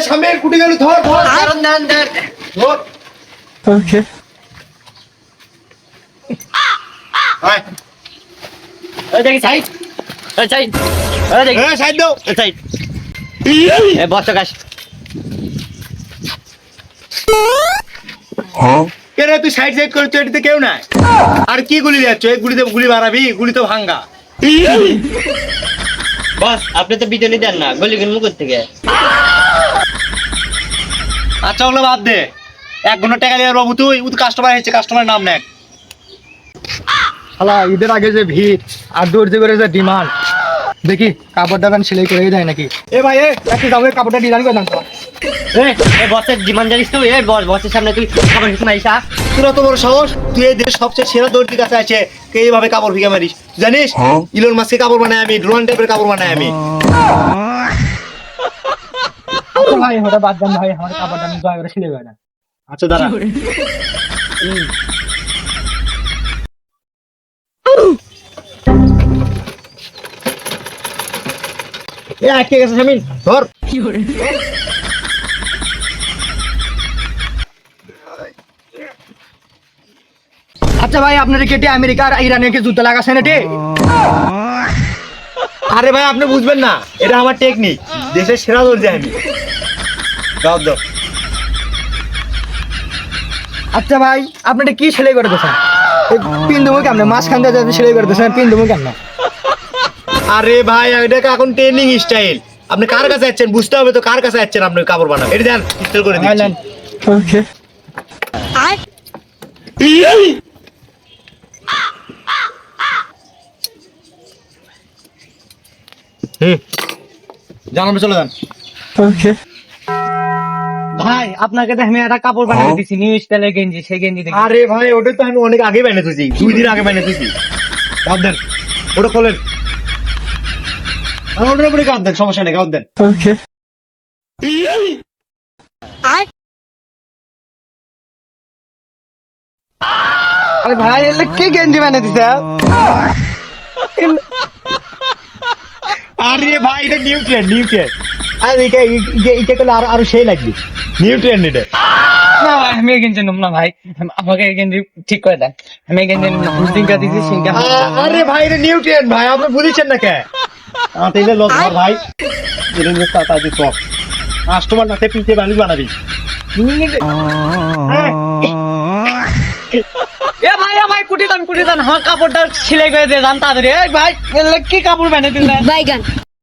সামনের কুটি গেল ধর ধর ধর ওকে আয় এই দেখি সাইড এই সাইড এই দেখি সাইড দাও এই সাইড এই বস গাছ কেন তুই সাইড সাইড করে তুই এটাতে কেউ নাই আর কি গুলি যাচ্ছ এই গুলিতে গুলি মারাবি গুলি তো ভাঙ্গা বস আপনি তো বিজলি দেন না গলি গলি মুখ থেকে আচ্ছা ওগুলো বাদ দে 1 ঘন্টা টাকা লিয়ার বাবু তুই কাস্টমার এসেছে কাস্টমারের নাম নেক শালা ঈদের আগে যে ভিড় আর দর্জি করে যে ডিমান্ড দেখি কাপড়টা কেন সেলাই করে দেয় নাকি এ ভাই একটু যাও কাপড়টা ডিজাইন করে দাও তো এই বসের ডিমান্ড জানিস তুই এই বসের সামনে তুই খাবার কিছু মাইসা তোর তো বড় সাহস তুই এই দেশের সবচেয়ে সেরা দর্জির কাছে আছে কে এইভাবে কাপড় ভিগা মারিস জানিস ইলন মাস্কের কাপড় বানাই আমি ড্রোন টাইপের কাপড় বানাই আমি আচ্ছা ভাই ওটা বাদ দেন ভাই আমার কাপড়টা আমি দয়া করে সেলাই করে দেন আচ্ছা দাঁড়া এ আটকে গেছে শামিন ধর আচ্ছা ভাই আপনারা কেটে আমেরিকা আর ইরানের কে জুতা লাগাছেন এটি আরে ভাই আপনি বুঝবেন না এটা আমার টেকনিক দেশের সেরা দর্জি আমি দাও দাও আচ্ছা ভাই আপনারা কি সেলাই করে দিয়েছেন পিন দেবো কেমন মাঝখান দিয়ে সেলাই করে দিয়েছেন পিন দেবো কেমন আরে ভাই এটা এখন ট্রেনিং স্টাইল আপনি কার কাছে যাচ্ছেন বুঝতে হবে তো কার কাছে যাচ্ছেন আপনি কাপড় বানান এটা দেন পিস্তল করে দিচ্ছি ওকে জানাবে চলে যান ওকে ভাই আপনাকে তো আমি একটা কাপড় বানিয়ে দিয়েছি নিউ স্টাইলের গেঞ্জি সেই গেঞ্জি দেখি আরে ভাই ওটা তো আমি অনেক আগে বানিয়ে দিয়েছি 2 দিন আগে বানিয়ে দিয়েছি কাপ দেন ওটা খোলেন আর ওটার উপরে কাপ দেন সমস্যা নেই কাপ দেন ওকে আরে ভাই এলে কি গেঞ্জি বানিয়ে দিছে আরে ভাই এটা নিউ ট্রেন্ড আর এটা করলে আরো সেই লাগবে নিউ ট্রেন্ড এটা না ভাই আমি এই গেঞ্জি নেব না ভাই আমাকে এই গেঞ্জি ঠিক করে দেন আমি এই গেঞ্জি সিঙ্গা দিছি সিঙ্গা আরে ভাই এটা নিউ ট্রেন্ড ভাই আপনি বুঝছেন না কে তাইলে লস ভাই এটা নিয়ে তাড়াতাড়ি তো কাস্টমার নাতে পিছে বালি বানাবি এ ভাই কুটি দান আমার কাপড়টা সেলাই করে দিয়ে যান তাড়াতাড়ি এই ভাই এলে কি কাপড় বানিয়ে দিলেন বাইগান